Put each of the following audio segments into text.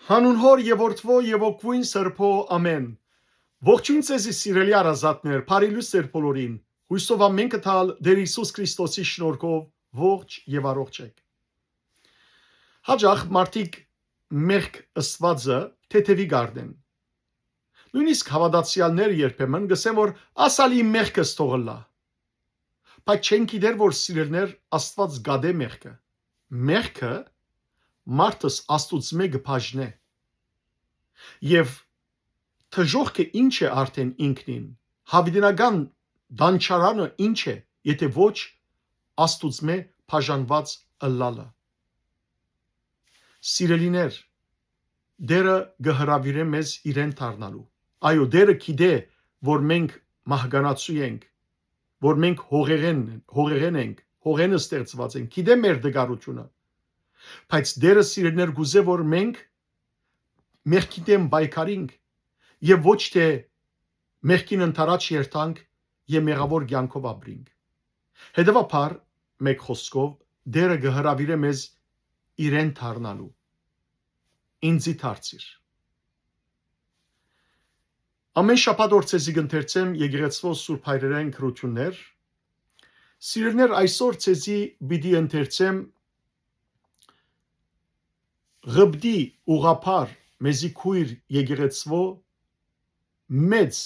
Հանուն հոր եւ որդվո եւ օգվույն սրբո ամեն։ Ողջույն ձեզի սիրելի արազատներ, բարիլույս ձեր բոլորին։ Հույսով ամեն կտալ Տեր Հիսուս Քրիստոսի շնորհքով ողջ եւ առողջ եք։ Հաջող մարդիկ մեղք ըստվածը թեթևի գարդեն։ Նույնիսկ հավատացյալները երբեմն գսեն որ ասալի մեղքը ստողլա։ Բայց չեն գիտեր որ սիրելներ Աստված գադե մեղքը։ Մեղքը մարդս Աստուծմե գփաժնե։ Եվ թժողքը ինչ է արդեն ինքնին, հավիտենական դանչարանը ինչ է, եթե ոչ Աստուծմե բաժանված ըլլալը։ Սիրելիներ, Դերը գհրավիրե մեզ իրեն դառնալու։ Այո, Դերը գիտե, որ մենք մահկանացու ենք, որ մենք հողերեն ենք, հողենը ստեղծված ենք, գիտե մեր դգարությունը։ Բայց Դերը սիրելիներ գուզե որ մենք մեղքի դեմ պայքարենք եւ ոչ թե մեղքին ընթരാճ երթանք եւ մեղավոր կյանքով ապրենք։ Հետևաբար մեկ խոսքով Դերը գհրավիրե մեզ իրեն դառնալու։ Ինձի դարձիր։ Ամեն շաբաթ օրցեզի գընթերցեմ եկեղեցվո սուրբ հայրերեն քրություններ։ Սիրելիներ, այսօր ցեզի պիտի ընթերցեմ Ղբդի ուղափար մեզի քույր եկեղեցվո մեծ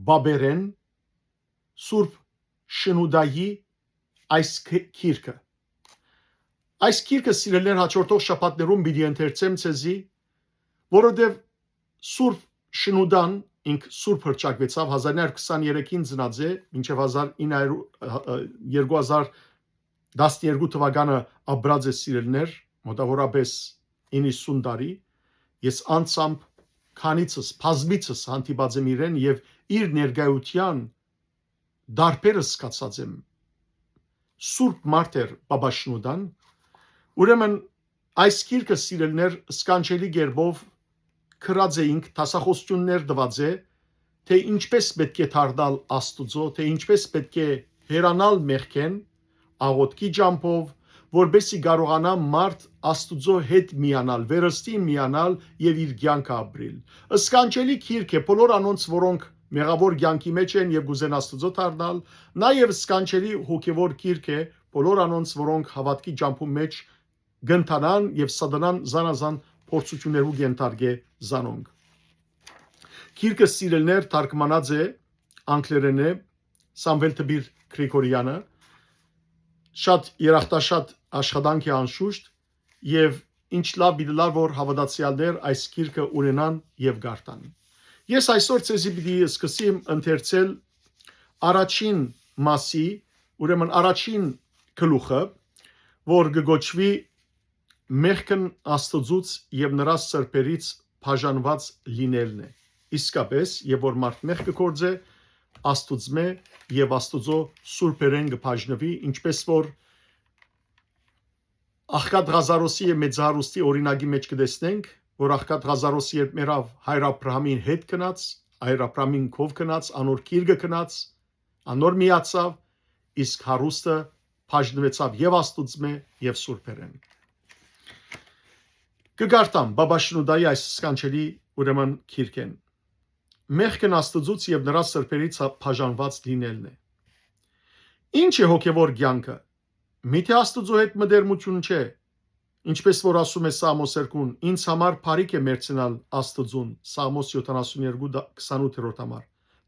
բաբերեն Սուրբ Շնուդայի այս քիրքը։ Այս քիրքը սիրելիներ հաջորդող շաբաթներում պիտի ընթերցեմ ցեզի, որովհետև Սուրբ Շնուդան ինք Սուրբ հռչակվեցավ 1923-ին ծնած է, մինչև 2012 թվականը ապրած է սիրելիներ, մոտավորապես 90 տարի, ես անցամբ քանիցս, բազմիցս հանդիպած եմ իրեն եւ իր ներկայության դարբերս սկացած եմ։ Սուրբ Մարտեր Բաբաշնուդան, ուրեմն այս քիրքը սիրելիներ սկանչելի գերբով քրած էինք, տասախոսություններ տված է, թե ինչպես պետք է դառնալ Աստուծո, թե ինչպես պետք է հերանալ մեղքեն, աղոթքի ջամփով, որբեսի կարողանա մարդ Աստուծո հետ միանալ, վերստին միանալ եւ իր կյանքը ապրել։ Սկանչելի քիրք է բոլոր անոնց, որոնք մեղավոր կյանքի մեջ են եւ գուզեն Աստուծո դառնալ, նաեւ սկանչելի հոգեվոր քիրք է բոլոր անոնց, որոնք հավատքի ջամփու մեջ գընթանան եւ սատանան զանազան փորձություններու կենտարգե զանոնք։ Քիրքը սիրելներ թարգմանած է անգլերենը Սամվել Տբիր Գրիգորյանը, շատ երախտաշատ աշխատանք է անշուշտ եւ ինչ լավ դիլար որ հավատացյալներ այս քիրքը ունենան եւ գարտան։ Ես այսօր ցեզի պիտի սկսեմ ընթերցել առաջին մասի, ուրեմն առաջին գլուխը, որ գոչվի մեղքն Աստծուց եւ նրա սրբերից բաժանված լինելն է։ Իսկապես, եւ որ մարդ մեղք կգործե, Աստուծմե եւ Աստուծո սուրբերեն կբաժնվի, ինչպես որ Աղքատ Ղազարոսի եւ Մեծահարուստի օրինակի մեջ կտեսնենք, որ Աղքատ Ղազարոսի երբ մերավ հայր Աբրահամին հետ գնաց, հայր Աբրահամին կով գնաց, անոր քիրքը գնաց, անոր միացավ, իսկ հարուստը բաժնվեցավ եւ Աստուծմե եւ սուրբերեն։ Կգարտամ Բաբաշնուդայի այս սկանչելի ուրեմն քիրքեն։ Մեղքն Աստծուց եւ նրա սրբերից բաժանված լինելն է։ Ինչ է հոգեվոր կյանքը։ Միթե Աստծո հետ մտերմություն չէ, ինչպես որ ասում է Սամոս 2-ն, ինձ համար բարիք է մերցնալ Աստծուն, Սամոս 72-28 համար։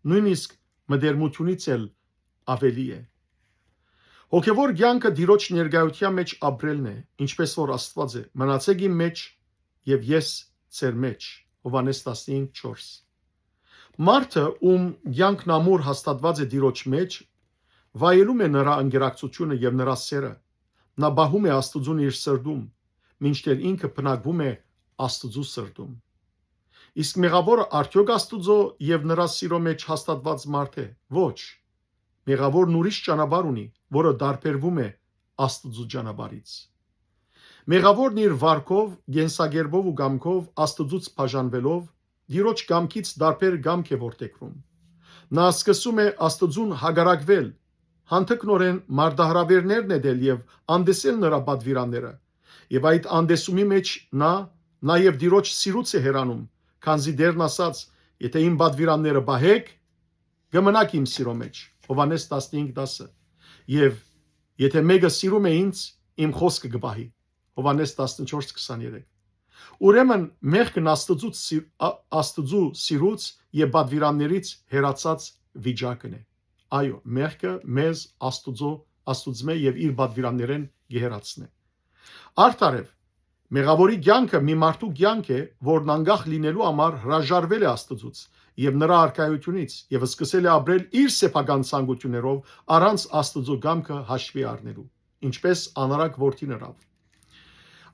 Նույնիսկ մտերմությունից էլ ավելի է։ Հոգեվոր կյանքը Տիրոջ ներկայության մեջ ապրելն է, ինչպես որ Աստված է, մնացեք իմ մեջ եւ ես ձեր մեջ։ Հովհաննես 15:4։ Մարդը, ում կյանքն ամուր հաստատված է Տիրոջ մեջ, վայելում է նրա անգերակցությունը եւ նրա սերը։ Նա բահում է Աստծուն իր սրտում, մինչդեռ ինքը բնակվում է Աստծու սրտում։ Իսկ մեղավորը արդյոք Աստծո եւ նրա սիրո մեջ հաստատված մարդ է։ Ոչ։ Մեղավորն ուրիշ ճանապարհ ունի, որը դարբերվում է Աստծու ճանապարհից։ Մեղավորն իր վարքով, գենսագերբով ու գամքով Աստծուց բաժանվելով Տիրոջ գամքից դարբեր գամք է որդեգրում։ Նա սկսում է Աստծուն հագարակվել, հանդգնորեն մարդահրավերներն է դել եւ անդեսել նրա պատվիրանները, եւ այդ անդեսումի մեջ նա նաև դիրոջ սիրուց է հեռանում, քանզի դերն ասաց. եթե իմ բադվիրանները բահեք, կմնաք իմ սիրո մեջ։ Հովհաննես 15:10 եւ եթե մեկը սիրում է ինձ, իմ խոսքը կբահի։ Հովհաննես 14:23 Ուրեմն մեղքն Աստծու սիրուց եւ բադվիրաններից հեռացած վիճակն է։ Այո, մեղքը մեզ Աստծո եւ իր բադվիրաններեն գերացնե։ Արդարև մեղավորի կյանքը մի մարդու կյանք է, որն անկախ լինելու համար հրաժարվել է Աստծուց եւ նրա արքայությունից եւ սկսել է ապրել իր սեփական ցանկություններով առանց Աստծո կամքը հաշվի առնելու, ինչպես անարակ որդին ըրավ։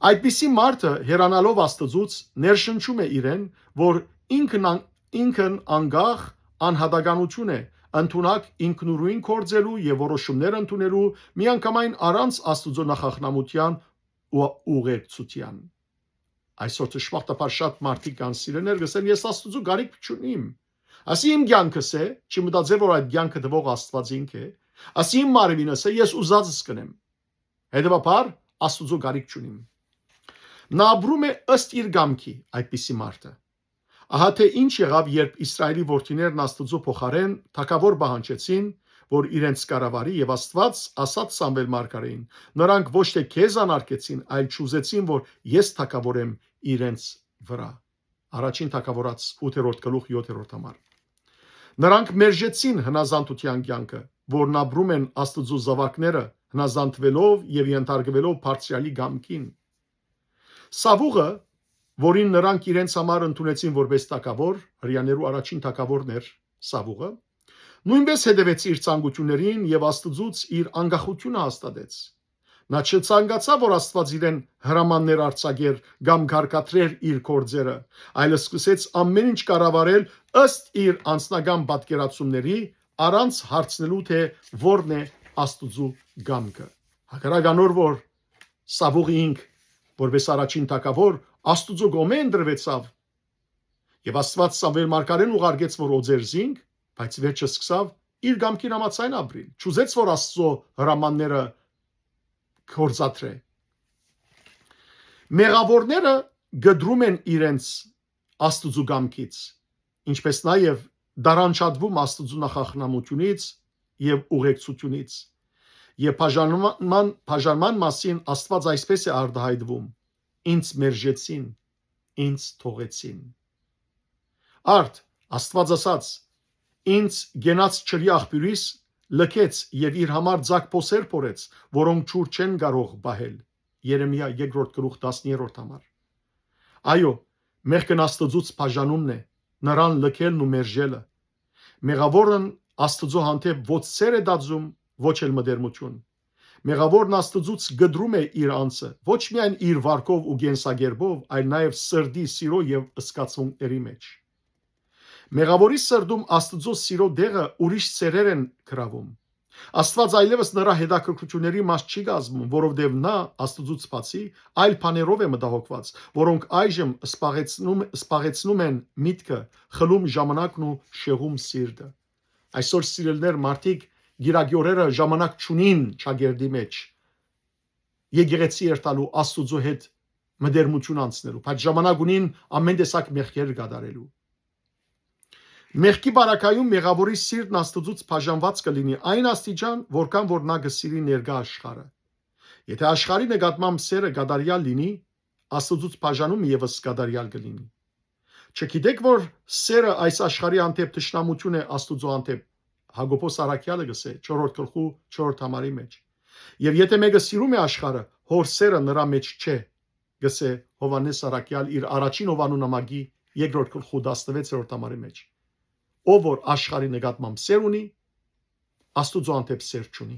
Այդպիսի մարդը հեռանալով Աստծուց ներշնչում է իրեն, որ ինքն անկախ անհատականություն է, ընդունակ ինքնուրույն կործելու եւ որոշումներ ընդունելու միանգամայն առանց Աստծո նախախնամության ու ուղեկցության։ Այսօր ճշմարտաբար շատ մարդիկ կան սիրելիներ, գսեն ես Աստծո գարիք չունիմ։ Ասի իմ կյանքս է, չմտածել որ այդ կյանքը դվող Աստված ինք է։ Ասի իմ մարմինս է, ես ուզածս կնեմ։ Հետևաբար Աստծո գարիք չունիմ։ Նա ապրում է ըստ իր կամքի, այդպիսի մարդը։ Ահա թե ինչ եղավ, երբ Իսրայելի որդիներն Աստծո փոխարեն թագավոր պահանջեցին, որ իրենց կառավարի եւ Աստված ասաց Սամվել մարգարեին. նրանք ոչ թե քեզ անարգեցին, այլ չուզեցին, որ ես թագավորեմ իրենց վրա։ Առաջին թագավորաց 8:7 Նրանք մերժեցին հնազանդության կյանքը, որն ապրում են Աստծո զավակները, հնազանդվելով եւ ենթարկվելով բարձրալի կամքին։ Սավուղը, որին նրանք իրենց համար ընդունեցին որպես թագավոր, հрьяաներու առաջին թագավորն էր Սավուղը, նույնպես հետևեց իր ցանկություններին եւ Աստծուց իր անկախությունը հաստատեց։ Նա չցանկացավ, որ Աստված իրեն հրամաններ արձակեր կամ կարգադրեր իր գործերը, այլ սկսեց ամեն ինչ կառավարել ըստ իր անձնական պատկերացումների, առանց հարցնելու թե որն է Աստծո կամքը։ Հակառականոր որ Սավուղի ինք որպես առաջին թագավոր Աստծո գոմե ընդրվեցավ եւ Աստված Սամվել մարգարեն ուղարկեց որ օձեր զինք, բայց վերջը սկսավ իր կամքին համաձայն ապրել, չուզեց որ Աստծո հրամանները կորզատրե։ Մեղավորները գդրում են իրենց Աստծո կամքից, ինչպես նաև դարանչատվում Աստծո նախախնամությունից եւ ուղեկցությունից։ Եվ բաժանման մասին Աստված այսպես է արտահայտվում. ինձ մերժեցին, ինձ թողեցին։ Արդ Աստված ասաց. ինձ գենաց ջրի աղբյուրից լքեց եւ իր համար ձակ փոսեր փորեց, որոնք ջուր չեն կարող բահել։ Երեմիա 2:10 Այո, մեղքն Աստծուց բաժանումն է, նրան լքելն ու մերժելը։ Մեղավորն Աստծո հանդեպ ոչ սեր է դարձում, ոչ էլ մտերմություն։ Մեղավորն Աստծուց գդրում է իր անձը, ոչ միայն իր վարքով ու գենսագերբով, այլ նաև սրդի սիրո եւ ըսկացումների մեջ։ Մեղավորի սրդում Աստծո սիրո դեղը ուրիշ սերեր են գրավում։ Աստված այլևս նրա հետաքրքրությունների մաս չի կազմում, որովհետև նա Աստծուց բացի այլ բաներով է մտահոգված, որոնք այժմ սպաղեցնում են միտքը, խլում ժամանակն ու շեղում սիրտը։ Այսօր սիրելիներ մարդիկ գիրագյորերը ժամանակ չունին ճագերդի մեջ։ Եկեղեցի երթալու Աստծո հետ մտերմություն անցնելու, բայց ժամանակ ունին ամեն տեսակ մեղքեր կատարելու։ Մեղքի բարակայում մեղավորի սիրտն Աստծուց բաժանված կլինի այն աստիճան, որքան որ նա կսիրի ներկա աշխարհը։ Եթե աշխարհի նկատմամբ սերը կատարյալ լինի, Աստծուց բաժանումը եւս կատարյալ կլինի։ Չգիտեք, որ սերը այս աշխարհի հանդեպ թշնամություն է Աստծո հանդեպ։ Հակոբոս Արաքյալը գսե 4:4 մեջ։ Եվ եթե մեկը սիրում է աշխարհը, հոր սերը նրա մեջ չէ, գսե Հովհաննես Արաքյալ իր առաջին Հովանու նամակի 2:16 մեջ։ Ով որ աշխարհի նկատմամբ սեր ունի, Աստծո հանդեպ սեր չունի։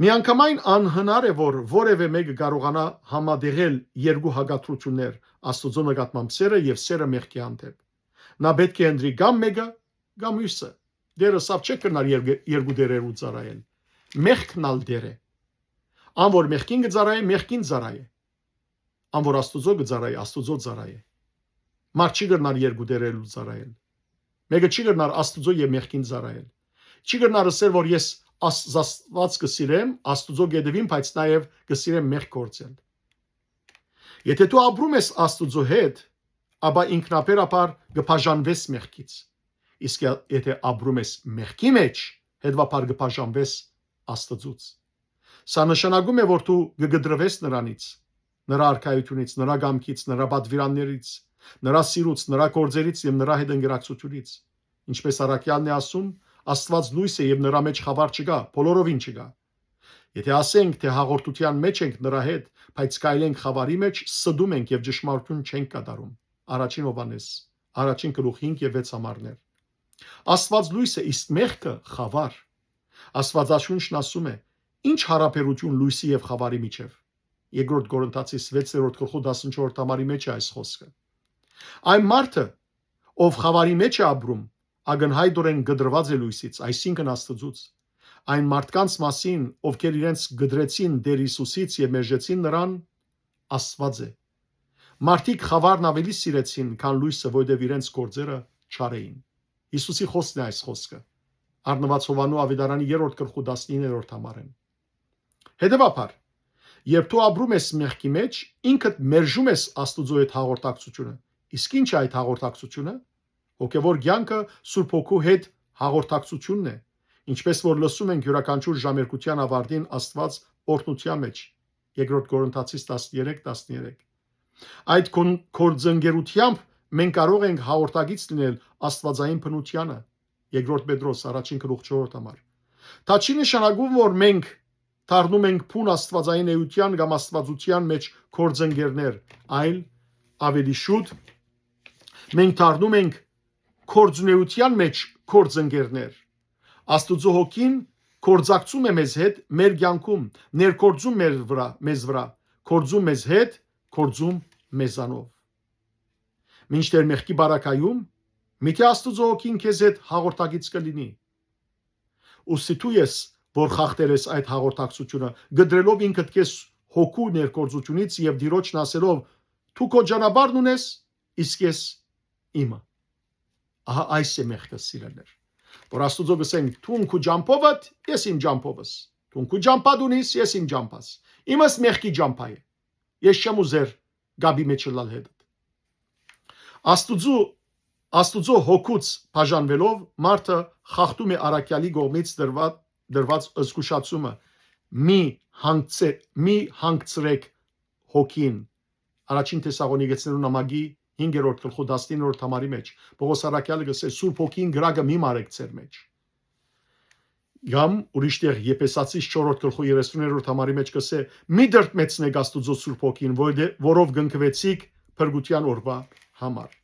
Միանգամայն անհնար է որ որևէ մեկը կարողանա համադեղել երկու հակադրություններ՝ Աստծո նկատմամբ սերը եւ սերը մեղքի հանդեպ։ Նա պետք է ընտրի կամ մեկը, կամ մյուսը։ Դերը սա չէ կնար երկու դերերու ծառայել։ Մեղքն ալ դեր է։ Ան որ մեղքին կծառայե, մեղքին ծառայե։ Ան որ Աստծո կծառայե, Աստծո ծառայե։ Մարդ չի կնար երկու դերերու ծառայել։ Մեկը չի կնար Աստծո եւ մեղքին ծառայել։ Չի կնար ասել որ ես Աստված կսիրեմ, Աստծո գեդևին, բայց նաև կսիրեմ մեղք գործել։ Եթե դու ապրում ես Աստուծո հետ, ապա ինքնաբերաբար կբաժանվես մեղքից։ Իսկ եթե ապրում ես մեղքի մեջ, հետվաբար կբաժանվես Աստծուց։ Սա նշանակում է, որ դու կգդրվես նրանից, նրա արքայությունից, նրա գամքից, նրա պատվիրաններից, նրա սիրուց, նրա գործերից եւ նրա հետ ընկերակցությունից։ Ինչպես առաքյալն է ասում, Աստված լույս է եւ նրա մեջ խավար չկա, բոլորովին չկա։ Եթե ասենք, թե հաղորդության մեջ ենք նրա հետ, բայց կայլենք խավարի մեջ, սդում ենք եւ ճշմարտություն չենք կատարում։ Առաջին Հովհաննես, առաջին գլուխ 5 եւ 6 համարներ։ Աստված լույս է, իսկ մեղքը խավար։ Աստվածաշունչն ասում է. ինչ հարաբերություն լույսի եւ խավարի միջև։ Երկրորդ Կորինթացիս 6-րդ գլխի 14 համարի մեջ է այս խոսքը։ Այն մարդը, ով խավարի մեջ է ապրում, ագնհայտորեն գդրված է լույսից, այսինքն Աստծուց։ Այն մարդկանց մասին, ովքեր իրենց գդրեցին Տեր Հիսուսից եւ մերժեցին նրան, Աստված է։ Մարդիկ խավարն ավելի սիրեցին, քան լույսը, որովհետեւ իրենց գործերը չար էին։ Հիսուսի խոսքն է այս խոսքը։ Առնված Հովանու Ավետարանի 3-րդ գլխի 19-րդ համարեն։ Հետևաբար, երբ դու ապրում ես մեղքի մեջ, ինքդ մերժում ես Աստուծո հետ հաղորդակցությունը։ Իսկ ինչ է այդ հաղորդակցությունը։ Հոգևոր կյանքը Սուրբ Հոգու հետ հաղորդակցությունն է, ինչպես որ լսում ենք յուրաքանչյուր ժամերկության ավարտին Աստված օրհնության մեջ։ Երկրորդ Կորինթացիս 13:13։ Այդ կորձընկերությամբ մենք կարող ենք հաղորդակից լինել Աստվածային բնությանը։ Երկրորդ Պետրոս 1:4 համար։ Դա չի նշանակում, որ մենք դառնում ենք փուն Աստվածային էության կամ Աստվածության մեջ կորձընկերներ, այլ ավելի շուտ մենք դառնում ենք կորձունեության մեջ կորձընկերներ։ Աստուծո հոգին կորձակցում է մեզ հետ մեր կյանքում, ներկործում մեզ վրա, կորձում մեզ հետ, կորձում մեզանով։ Մինչդեռ մեղքի բարակայում, միթե Աստուծո հոգին քեզ հետ հաղորդակից կլինի։ Ուսի դու ես, որ խախտել ես այդ հաղորդակցությունը, գդրելով ինքդ քեզ հոգու ներկործությունից եւ Տիրոջն ասելով. «Դու քո ճանապարհն ունես, իսկ ես իմը»։ Ահա այս է մեղքը, սիրելիներ։ Որ Աստուծո գսենք, «Դու քո ջամփովդ, ես իմ ջամփովս, դու քո ջամփան ունիս, ես իմ ջամփաս»։ Իմս մեղքի ջամփա է։ Ես չեմ ուզեր գաբի մեջ լալ հետ։ Աստուծո հոգուց բաժանվելով մարդը խախտում է առաքյալի կողմից դրված զգուշացումը՝ մի հանգցրեք հոգին։ Առաջին Թեսաղոնիկեցիներուն նամակի 5-րդ գլխի 19-րդ համարի մեջ Պողոս առաքյալը գսե Սուրբ հոգին գրակը մի մարեք ձեր մեջ։ Կամ ուրիշ տեղ Եփեսացիս 4-րդ գլխի 30-րդ համարի մեջ գսե մի դրտմեցնեք Աստուծո Սուրբ հոգին, որով գնկվեցիք փրկության օրվա համար։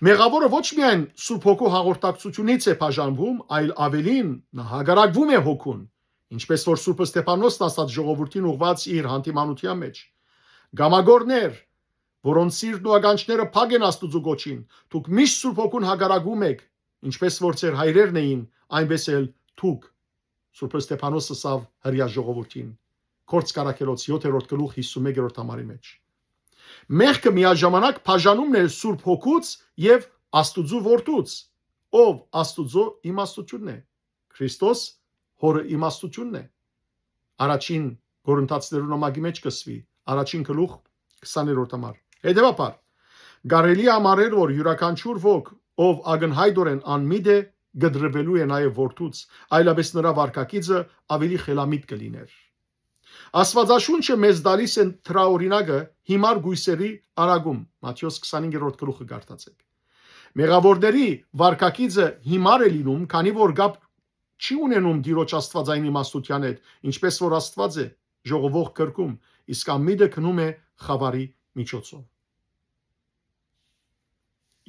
Մեղավորը ոչ միայն Սուրբ Հոգու հաղորդակցությունից է բաժանվում, այլ ավելին նա հագարակվում է հոգուն, ինչպես որ Սուրբ Ստեփանոսն ասաց ժողովրդին ուղված իր հանդիմանության մեջ. «Գամագորներ, որոնց սիրտն ու ականջները փակ են Աստուծո գոչին, դուք միշտ Սուրբ Հոգուն հագարակվում եք, ինչպես որ ձեր հայրերն էին, այնպես էլ դուք»։ Սուրբ Ստեփանոսը ասավ հրյա ժողովրդին։ Գործ Կարաքելոց 7-րդ գլուխ 51-րդ համարի մեջ։ Մեղքը միաժամանակ բաժանումն է Սուրբ Հոգուց եւ Աստուծո որդուց, ով Աստուծո իմաստությունն է։ Քրիստոս հորը իմաստությունն է։ Առաջին Կորինթացիներուն նամակի մեջ կսվի, առաջին գլուխ 20-րդ համար։ Հետևաբար, կարելի է համարել, որ յուրաքանչյուր ոք, ով ագնհայտորեն անմիտ է, գդրվելու է նաև որդուց, այլապես նրա վարքագիծը ավելի խելամիտ կլիներ։ Աստվածաշունչը մեզ տալիս է թրաօրինակը հիմար գույսերի արագում, Մատթեոս 25-րդ գլուխը կարդացեք։ Մեղավորների վարքագիծը հիմար է լինում, քանի որ գապ չի ունենում Տիրոջ Աստվածային իմաստության հետ, ինչպես որ Աստված է ժողովող կրկում, իսկ անմիտը քնում է խավարի միջոցով։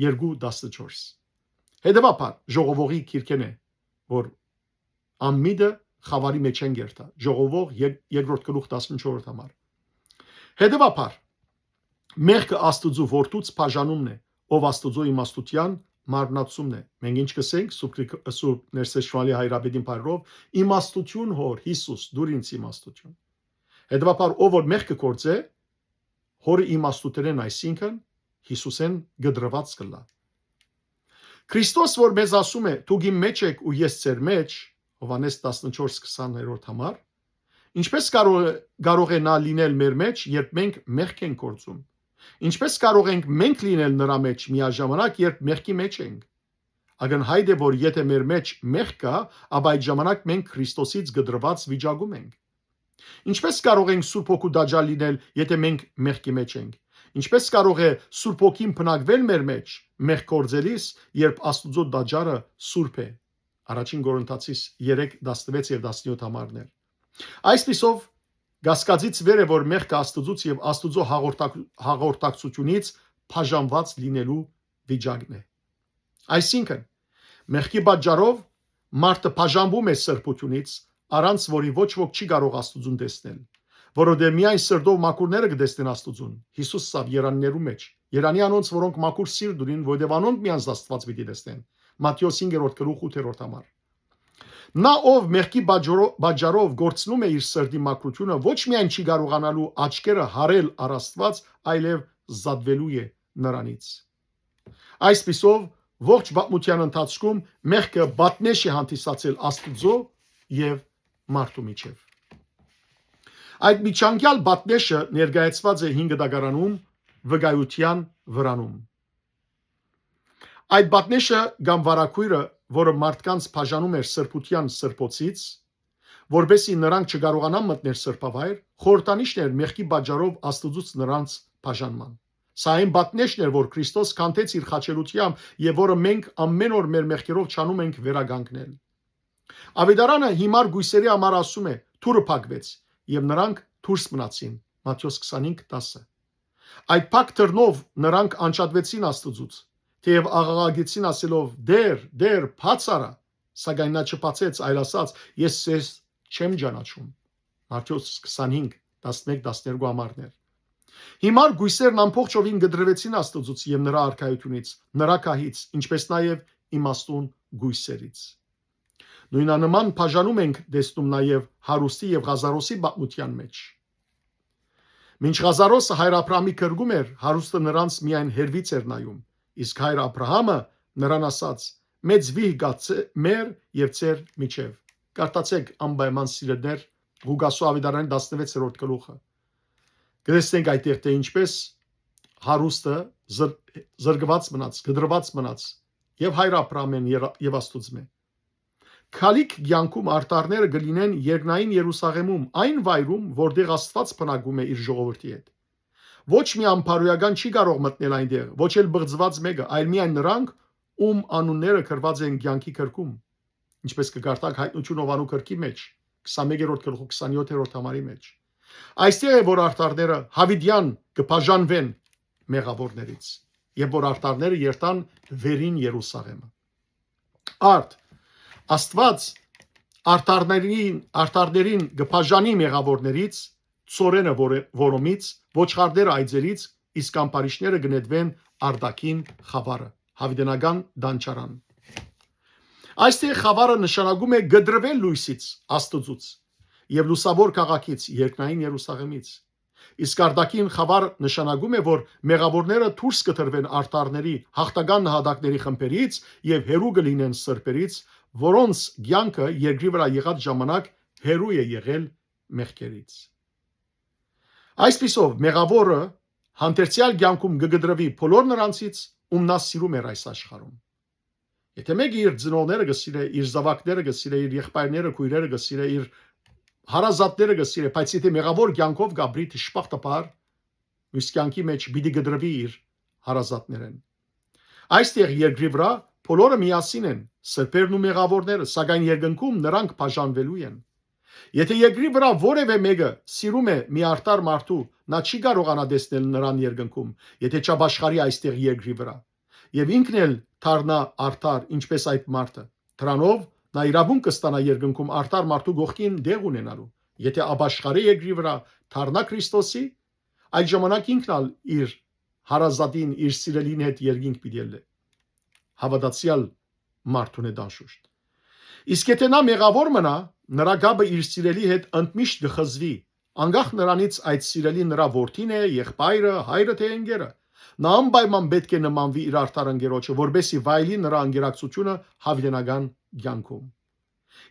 2:14 Հետևաբար ժողովողի քիրքեն է, որ անմիտը խավարի մեջ են գերտա։ Ժողովող 2-րդ գլուխ 14 համար։ Հետևաբար մեղքը Աստուծո որդուց բաժանումն է, ով Աստուծո իմաստության մարմնացումն է։ Մենք ինչ կսենք Սուրբ Ներսեշնալի Հայրապետին բարով, իմաստություն հոր Հիսուս, դուր ինձ իմաստություն։ Հետևաբար ով որ մեղքը կործե, հորը իմաստությունն, այսինքն Հիսուսեն գդրված կլա։ Քրիստոս որ մեզ ասում է՝ «Դուք իմ մեջ եք ու ես ձեր մեջ», Հովհաննես 14:20-րդ համար, Ինչպես կարող է նա լինել մեր մեջ, երբ մենք մեղք ենք գործում։ Ինչպես կարող ենք մենք լինել նրա մեջ միաժամանակ, երբ մեղքի մեջ ենք։ Ակնհայտ է, որ եթե մեր մեջ մեղք կա, ապա այդ ժամանակ մենք Քրիստոսից գդրված վիճակում ենք։ Ինչպես կարող ենք Սուրբ Հոգու դաջալ լինել, եթե մենք մեղքի մեջ ենք։ Ինչպես կարող է Սուրբ Հոգին բնակվել մեր մեջ մեղք գործելիս, երբ Աստուծո դաջարը Սուրբ է։ Առաջին Կորինթացիս 3:16 եւ 17 համարներ։ Այսպիսով գասկածից վեր է, որ մեղքը Աստուծուց եւ Աստուծո հաղորդակցությունից բաժանված լինելու վիճակն է։ Այսինքն մեղքի պատճառով մարդը բաժանվում է սրբությունից, առանց որի ոչ ոք չի կարող Աստուծուն տեսնել, որովհետև միայն սրտով մաքուրները կտեսնեն Աստուծուն։ Հիսուս ասավ Երաններու մեջ. Երանի անոնց, որոնք մաքուր սիրտ ունին, որովհետև անոնք միանձ Աստված պիտի տեսնեն։ Մատթեոս 5:8 համար։ Նա ով մեղքի պատճառով գործնում է իր սրտի մաքրությունը, ոչ միայն չի կարողանալու աչքերը հարել առ Աստված, այլև զատվելու է նրանից։ Այսպիսով ողջ պատմության ընթացքում մեղքը պատնեշ է հանդիսացել Աստուծո եւ մարդու միջև։ Այդ միջանկյալ պատնեշը ներկայացված է 5 դագարանում վկայության վրանում։ Այդ պատնեշը կամ վարակույրը, որը մարդկանց բաժանում էր սրբության սրբոցից, որբեսի նրանք չկարողանան մտնել սրբավայր, խորհրդանիշն էր մեղքի պատճառով Աստուծուց նրանց բաժանման։ Սա այն պատնեշն էր, որ Քրիստոս քանդեց իր խաչելությամբ եւ որը մենք ամեն օր մեր մեղքերով չանում ենք վերագանքնել։ Ավետարանը հիմար գույսերի համար ասում է. թուրը փակվեց եւ նրանք դուրս մնացին։ Մատթեոս 25:10։ Այդ փակ դռնով նրանք անջատվեցին Աստուծուց, թեև աղաղակեցին ասելով. դեր, բաց արա, սակայն նա չբացեց, այլ ասաց. ես ձեզ չեմ ճանաչում։ Մատթեոս 25:11-12 համարներ։ Հիմար գույսերն ամբողջովին գդրվեցին Աստուծուց եւ նրա արքայությունից, նրա գահից, ինչպես նաեւ իմաստուն գույսերից։ Նույնանման բաժանում ենք տեսնում նաեւ Հարուստի եւ Ղազարոսի պատմության մեջ։ Մինչ Ղազարոսը հայր Աբրահամի կրգում էր, Հարուստը նրանց միայն հերվից էր նայում, իսկ հայր Աբրահամը նրան ասաց. մեծ վիհ գա մեր եւ ձեր միջև։ Կարդացեք անպայման սիրելիներ Ղուկասու ավետարանի 16-րդ գլուխը։ Գտեսնենք այդտեղ թե ինչպես Հարուստը զրկված մնաց, գդրված մնաց եւ հայր Աբրահամեն եւ Աստուծմե։ Քալիք կյանքում արտարները կլինեն երկնային Երուսաղեմում, այն վայրում, որտեղ Աստված բնակվում է իր ժողովրդի հետ։ Ոչ մի անփարոյական չի կարող մտնել այնտեղ, ոչ էլ բղծված մեկը, այլ միայն նրանք, ում անունները գրված են կյանքի գրքում, ինչպես կկարդակ Հայտնություն Հովանու գրքի մեջ, 21-րդ գլխի 27-րդ համարի մեջ։ Այստեղ է, որ արտարները հավիդյան կբաժանվեն մեղավորներից, եւ որ արտարները երթան վերին Երուսաղեմը։ Աստված արտարներին կբաժանի մեղավորներից, ծորենը որոմից, ոչխարները այծերից, իսկ ամպարիշները կնետվեն արդակին խավարը, հավիտենական դանչարան։ Այստեղ խավարը նշանակում է գդրվել լույսից, Աստուծուց եւ լուսավոր քաղաքից, երկնային Երուսաղեմից։ Իսկ արդակին խավար նշանակում է, որ մեղավորները դուրս կտրվեն արտարների հաղթական նահատակների խմբերից եւ հերու կլինեն սրբերից, որոնց կյանքը երկրի վրա եղած ժամանակ հերու է եղել մեղքերից։ Այսպիսով մեղավորը հանդերձյալ կյանքում կգդրվի բոլոր նրանցից, ում նա սիրում էր այս աշխարհում։ Եթե մեկը իր ծնողները կսիրե, իր զավակները կսիրե, իր եղբայրները, քույրերը կսիրե, իր հարազատները կսիրե, բայց եթե մեղավոր կյանքով գաբրի թշպախտապար, մյուս կյանքի մեջ պիտի գդրվի իր հարազատներեն։ Այստեղ երկրի վրա բոլորը միասին են, սրբերն ու մեղավորները, սակայն երկնքում նրանք բաժանվելու են։ Եթե երկրի վրա որևէ մեկը սիրում է մի արտար մարդու, նա չի կարողանա տեսնել նրան երկնքում, եթե չապաշխարի այստեղ երկրի վրա, եւ ինքն էլ դառնա արտար, ինչպես այդ մարդը։ Դրանով նա իրավունք կստանա երկնքում արտար մարդու գողքին դեղ ունենալու։ Եթե ապաշխարի երկրի վրա դառնա Քրիստոսի, այդ ժամանակ ինքն ալ իր հարազատին, իր սիրելին հետ երկինք պիտի ելնի։ Հավատացյալ մարդուն է դաշուշտ։ Իսկ եթե նա մեղավոր մնա, նրա գաբը իր սիրելի հետ ընդմիշտ կխզվի, անկախ նրանից այդ սիրելի նրա որդին է, եղբայրը, հայրը թե ընկերը։ Նա անպայման պետք է նմանվի իր արդար ընկերոջը, որբեսի վայելի նրա ընկերակցությունը հավիտենական կյանքում։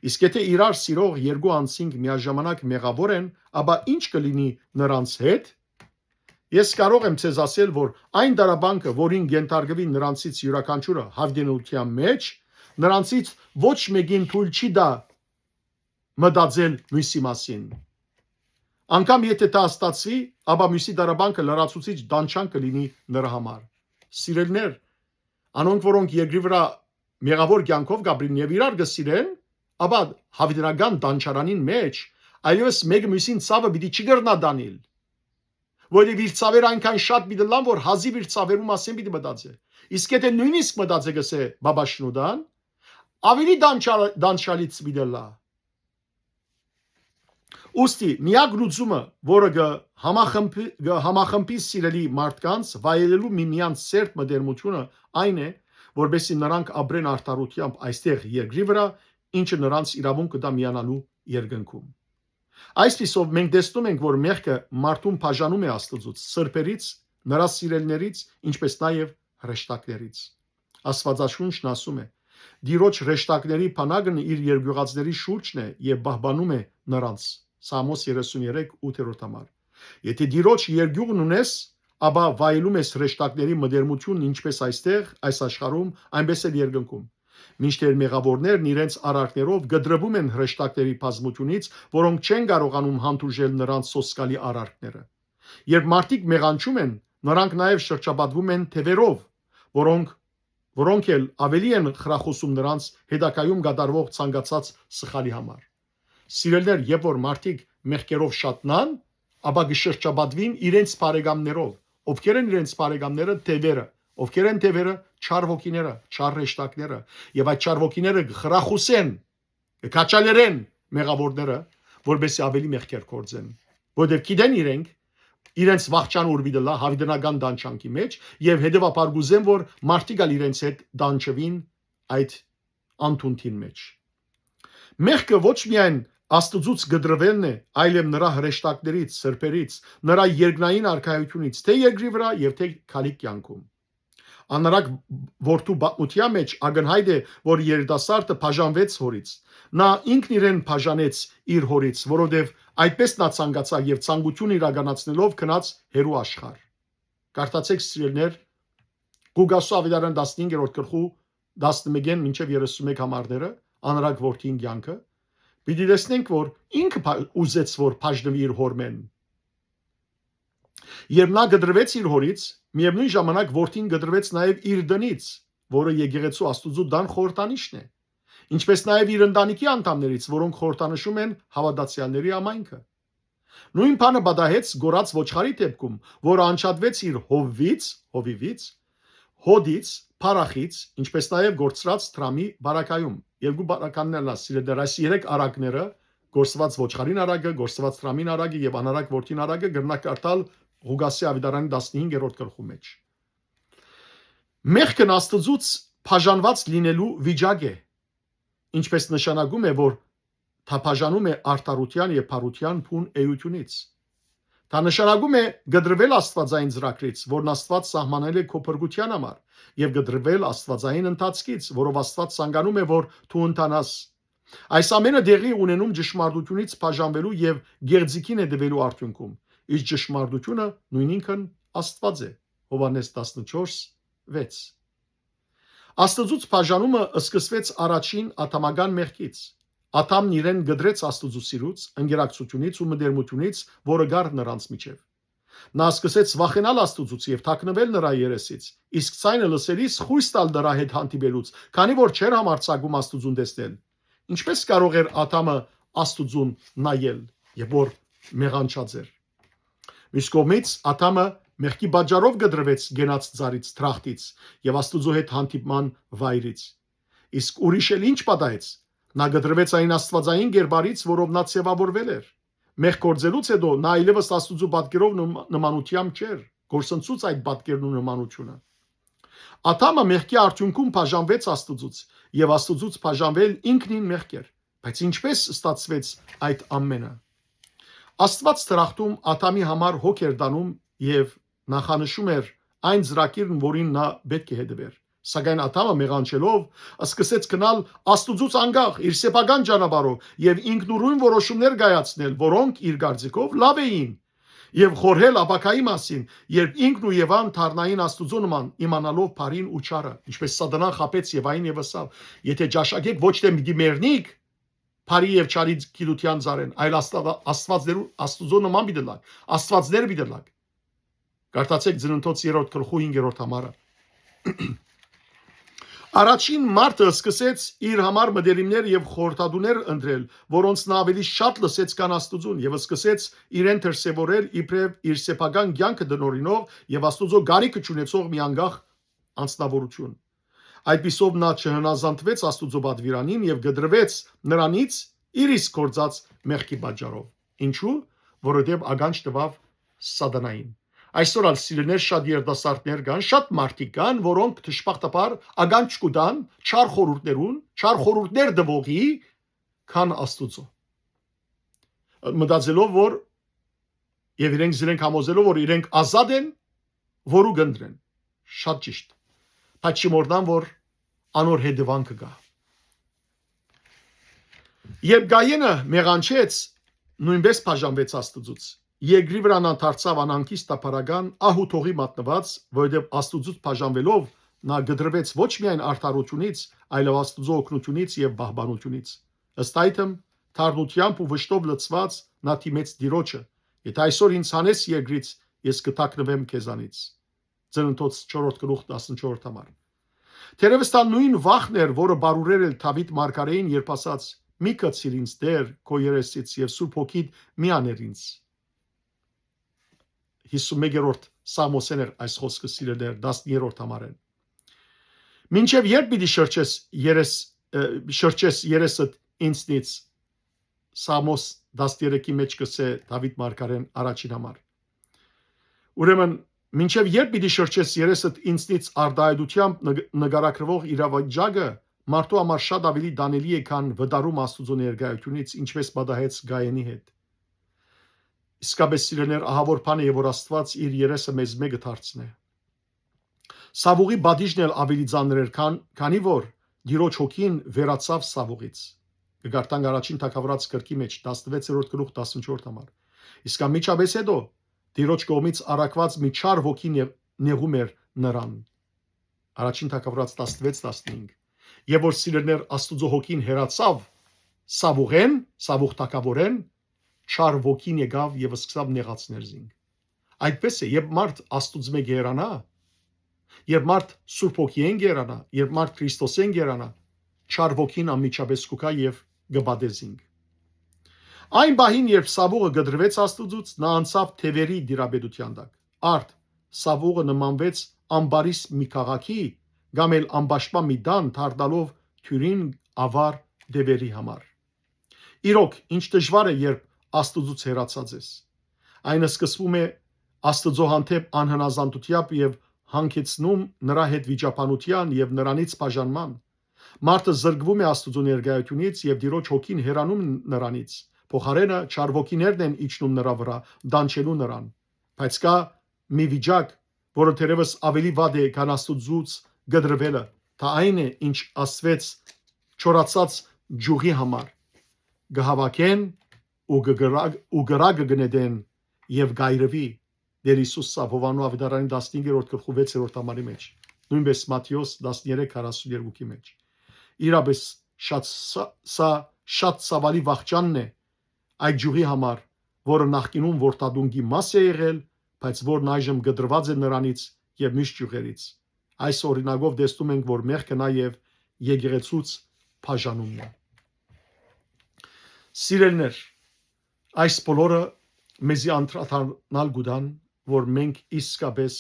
Իսկ եթե իրար սիրող երկու անձինք միաժամանակ մեղավոր են, ապա ինչ կլինի նրանց հետ։ Ես կարող եմ ցեզ ասել, որ այն դարաբանքը, որին ենթարկվի նրանցից յուրաքանչյուրը հավդենության մեջ, նրանցից ոչ մեկին թույլ չի տա մտածել մյուսի մասին։ Անկամ եթե դա ստացվի, ապա մյուսի դարաբանքը լրացուցիչ դանչան կլինի նրա համար։ Սիրելիներ, անոնք որոնք երկրի վրա մեղավոր կյանքով գաբրին եւ իրար գսիրեն, ապա հավիտենական դանչարանին մեջ այլևս մեկը մյուսին ցավը պիտի չգրնա դանել։ Որովհետև իր ցավերը այնքան շատ պիտի լան, որ հազիվ իր ցավերու մասին պիտի մտածե։ Իսկ եթե նույնիսկ մտածե գսե բաբաշնուդան, ավելի դանչալից պիտի լա։ Ոստի միակ լուծումը, որը համախմբի սիրելի մարդկանց վայելելու միմյանց սերտ մտերմությունը այն է, որբեսի նրանք ապրեն արդարությամբ այստեղ երկրի վրա, ինչը նրանց իրավունք կտա միանալու երկնքում։ Այսպիսով մենք տեսնում ենք, որ մեղքը մարդուն բաժանում է Աստծուց, սրբերից, նրա սիրելիներից, ինչպես նաև հրեշտակներից։ Աստվածաշունչն ասում է. «Դիրոջ հրեշտակների բանակն իր երկյուղածների շուրջն է եւ պահպանում է նրանց»։ Սամոս 33:8 Եթե դիրոջ երկյուղն ունես, ապա վայելում ես հրեշտակների մտերմությունն ինչպես այստեղ, այս աշխարհում, այնպես էլ երկնքում։ Մինչդեռ մեղավորներն իրենց արարքներով գդրվում են հրեշտակների բազմությունից, որոնք չեն կարողանում հանդուրժել նրանց սոսկալի արարքները։ Երբ մարդիկ մեղանչում են, նրանք նաև շրջապատվում են թևերով, որոնք էլ ավելի են խրախուսում նրանց հետագայում կատարվող ցանկացած սխալի համար։ Սիրելիներ, երբ որ մարդիկ մեղքերով շատնան, ապա կշրջապատվին իրենց բարեկամներով, ովքեր են իրենց բարեկամները թևերը, ովքեր են թևերը չար ոգիները, չար հրեշտակները, եւ այդ չար ոգիները խրախուսեն, կաչալերեն մեղավորները, որբեսի ավելի մեղքեր կործեն, որովհետեւ գիտեն իրենց վախճան ուրբիդլա հավիտենական դանչանքի մեջ եւ հետեւաբար գուզեն, որ մարդիկ ալ իրենց հետ դանչվին այդ անտունտին մեջ։ Մեղքը ոչ միայն Աստծուց գդրվելն է, այլև նրա հրեշտակներից, սրբերից, նրա երկնային արքայությունից, թե երկրի վրա եւ թե քալիք կյանքում։ Անարակ որդու բացության մեջ ակնհայտ է, որ երիտասարդը բաժանվեց հորից։ Նա ինքն իրեն բաժանեց իր հորից, որովհետև այդպես նա ցանկացավ եւ ցանկություն իրականացնելով գնաց հերու աշխարհ։ Կարդացեք սիրելիներ, Ղուկասու ավետարան 15-րդ գլխու 11-ին մինչև 31 համարները, անարակ որդին կյանքը, պիտի տեսնենք, որ ինքը ուզեց, որ բաժնվի իր հորմեն։ Երբ նա գդրվեց իր հորից, միևնույն ժամանակ որդին գդրվեց նաև իր դնից, որը եկեղեցու Աստուծո դան խորհրդանիշն է, ինչպես նաև իր ընտանիքի անդամներից, որոնք խորհրդանշում են հավատացյալների ամայնքը։ Նույն բանը պատահեց գորած ոչխարի դեպքում, որը անջատվեց իր հովիվից, հոդից, փարախից, ինչպես նաև գործրած տրամի բարակայում։ Երկու բարականներն ասիրել այս երեք արակները, գործված ոչխարին արակը, գործված տրամին արակը եւ անարակ որդին արակը գրնակարտալ Ղուկասի ավետարանի 15-րդ գլխու մեջ։ Մեղքն Աստծուց բաժանված լինելու վիճակ է, ինչպես նշանակում է, որ դա բաժանում է արդարության եւ փառության փուն էությունից։ Դա նշանակում է գդրվել Աստվածային ծրագրից, որն Աստված սահմանել է քո փրկության համար, եւ գդրվել Աստվածային ընթացքից, որով Աստված ցանկանում է, որ դու ընթանաս։ Այս ամենը դեղի ունենում ճշմարտությունից բաժանվելու եւ գերձիկին է դվելու արդյունքում։ Իսկ ճշմարտությունը նույն ինքն Աստված է։ Հովհաննես 14:6 Աստծուց բաժանումը սկսվեց առաջին աթամական մեղքից։ Աթամն իրեն գդրեց Աստծու սիրուց, ընկերակցությունից ու մտերմությունից, որը գար նրանց միջև։ Նա սկսեց վախենալ Աստծուց եւ թաքնվել նրա երեսից, իսկ ցայնը լսելիս խույս տալ նրա հետ հանդիպելուց, քանի որ չէր համարձակում Աստծուն տեսնել։ Ինչպես կարող էր Աթամը Աստծուն նայել, եւ որ մեղանչած էր։ Մյուս կողմից Աթամը մեղքի պատճառով գդրվեց գենաց ծառից թրախտից եւ Աստծո հետ հանդիպման վայրից։ Իսկ ուրիշ էլ ինչ պատահեց։ Նա գդրվեց այն աստվածային գերբարից, որով նա ցևավորվել էր։ Մեղ կործելուց հետո նա այլևս Աստծո պատկերով նմանությամբ չէր, գործընծուց այդ պատկերն ու նմանությունը։ Աթամը մեղքի արդյունքում բաժանվեց Աստծուց եւ Աստծուց բաժանվել ինքնին մեղք էր, բայց ինչպես ստացվեց այդ ամենը։ Աստված տրախտում Աթամի համար հոգ էր դանում եւ նախանշում էր այն ծրագիրն, որին նա պետք է հետևեր։ Սակայն Ադամը մեղանչելով սկսեց գնալ Աստուծուց անգաղ իր սեփական ճանապարհով եւ ինքնուրույն որոշումներ կայացնել, որոնք իր կարծիքով լավ էին, եւ խորհել ապակայի մասին, երբ ինքն ու Եվան դառնային Աստուծո նման, իմանալով բարին ու չարը, ինչպես Սատանան խաբեց Եվային եւ ասավ. եթե ճաշակեք ոչ թե մի մեռնիք, բարի եւ չարի գիտության զարեն, այլ Աստվածներու Աստուծո նման բիդլակ, Աստվածներ բիդլակ։ Գարտացեք Ծննդոց 3-րդ գլխու 5-րդ համարը։ Առաջին մարդը սկսեց իր համար մտերիմներ եւ խորհրդատուներ ընտրել, որոնց նա ավելի շատ լսեց կան Աստուծուն եւ սկսեց իրեն դրսեւորել իբրև իր սեփական կյանքը դնորինող եւ Աստուծո գարիքը ճանաչող մի անգախ անձնավորություն։ Այդպիսով նա չհնազանդվեց Աստուծո բادվիրանին եւ գդրվեց նրանից իր իսկ գործած մեղքի պատճառով։ Ինչու՞, որովհետեւ ագանջ տվավ Սատանային։ Այսօր ալ սիրելիներ շատ երիտասարդներ կան, շատ մարդիկ կան, որոնք դժբախտաբար ագանջ կուտան չար խորհուրդներ դվողի քան Աստուծո։ Մտածելով որ եւ իրենք զրենք համոզելով որ իրենք ազատ են, որու գնդրեն։ Շատ ճիշտ։ Բայց չմոռնան որ անոր հետևանքը կա։ Երբ Գայենը մեղանչեց, նույնպես բաժանվեց Աստուծուց։ Երկրի վրա նա դարձավ անհանգիստ տապարական ահուտողի մատնված, որովհետև Աստուծուց բաժանվելով նա գդրվեց ոչ միայն արդարությունից, այլև Աստուծո օգնությունից եւ բահբանությունից։ Ըստ այդմ թարնությամբ ու վշտով լցված նա թիմեց Տիրոջը. եթե այսօր ինձ հանես երկրից, ես կթաքնվեմ քեզանից։ Ծննդոց 4:14 համար։ Թերևս դա նույն վախն էր, որը բարուրել էր Դավիթ մարգարեին, երբ ասաց. «Մի կցիր ինձ Տեր քո երեսից եւ Սուրբ Հոգիդ մի աներ ինձ»։ 51-րդ Սամոսեն էր այս խոսքը սիրելիներ 10-րդ համարեն։ Մինչև երբ պիտի շրջես երեսդ ինձնից Սամոս 13-ի մեջ կսե Դավիթ մարգարեն առաջին համար։ Ուրեմն մինչև երբ պիտի շրջես երեսդ ինձնից արդայդությամբ նկարագրվող իրավիճակը մարդու համար շատ ավելի դանելի է քան վդարում Աստուծո ներկայությունից, ինչպես պատահեց Գայենի հետ։ Իսկապես սիրելիներ ահավոր բան է, որ Աստված իր երեսը մեզ մեկը դարձնե։ Սավուղի բադիժն էլ ավելի ծանր էր, քանի որ Տիրոջ հոգին վերացավ Սավուղից։ Գարտան առաջին թագավորաց գրքի մեջ 16-րդ գլուխ 14 համար։ Իսկ ամիջապես հետո Տիրոջ կողմից առաքված մի չար հոգի նեղում էր նրան։ Առաջին թագավորաց 16-15։ Եվ որ սիրելիներ Աստուծո հոգին հերացավ Սավուղեն, Սավուղ թագավորեն, չար ոգին եկավ եւ սկսավ նեղացնել զինք։ Այդպես է, երբ մարդ Աստուծո մեջ երանա, երբ մարդ Սուրբ Հոգիեն երանա, երբ մարդ Քրիստոսեն երանա, չար ոգին անմիջապես կուքա եւ գբադեզինք։ Այն բահին, երբ Սավուղը գդրվեց Աստուծուց, նա անցավ թևերի դիրաբեդության տակ։ Արդ Սավուղը նմանվեց ամբարիս մի քաղաքի կամ էլ ամբաշտպա մի դան դառնալով թյուրին ավար դևերի համար։ Իրոք, ինչ դժվար է, երբ Աստուծուց հեռացած ես։ Այն սկսվում է Աստծո հանդեպ անհնազանդությամբ եւ հանգեցնում նրա հետ վիճաբանության եւ նրանից բաժանման։ Մարդը զրկվում է Աստծո ներկայությունից եւ Տիրոջ հոգին հեռանում նրանից։ Փոխարենը չար ոգիներն են իջնում նրա վրա, դանչելու նրան։ Բայց կա մի վիճակ, որը թերևս ավելի վատ է, քան Աստուծուց գդրվելը, դա այն է, ինչ ասվեց չորացած ջուղի համար։ Գհավաքեն ու գրագը գնեդեն եւ գայրվի Դեր Հիսուսը Հովանու ավետարանի 15-րդ գլխու 6-րդ համարի մեջ, նույնպես Մատթեոս 13:42-ի մեջ։ Իրապես շատ ցավալի վախճանն է այդ ջուղի համար, որը նախկինում որդադունգի մաս է եղել, բայց որն այժմ գդրված է նրանից եւ միշտ ջուղերից։ Այս օրինակով տեսնում ենք, որ մեղքը նաեւ եկեղեցուց բաժանումն է։ Սիրելիներ, այս բոլորը մեզի անդրադառնալ գուտան, որ մենք իսկապես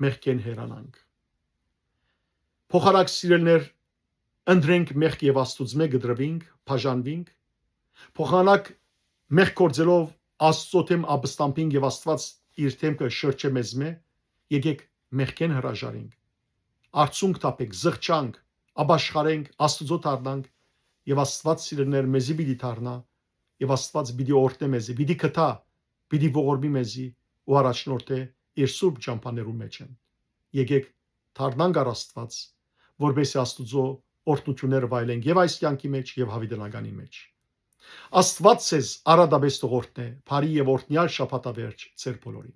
մեղքեն հեռանանք։ Փոխարակ սիրելիներ, ընտրենք մեղք եւ Աստուծո գդրվինք, բաժանվինք։ Փոխանակ մեղք գործելով Աստծո թեմ ապստամբինք եւ Աստված իր թեմքը շրջե մեզ մե, եկեք մեղքեն հրաժարենք։ Արցունք տապենք, զղջանք, ապաշխարենք, Աստծո դառնանք եւ Աստված սիրելիներ մեզի պիտի դառնա եւ Աստված պիտի օրհնե մեզի, պիտի կտա, պիտի ողորմի մեզի ու առաջնորդե իր սուրբ ճամփաներու մեջ են։ Եկեք դառնանք առ Աստված, որբեսի Աստուծո օրհնությունները վայելենք եւ այս կյանքի մեջ եւ հավիտենականի մեջ։ Աստված ցեզ արադաբես տողորտն է, բարի եւ օրհնյալ շաբաթավերջ ձեր բոլորին։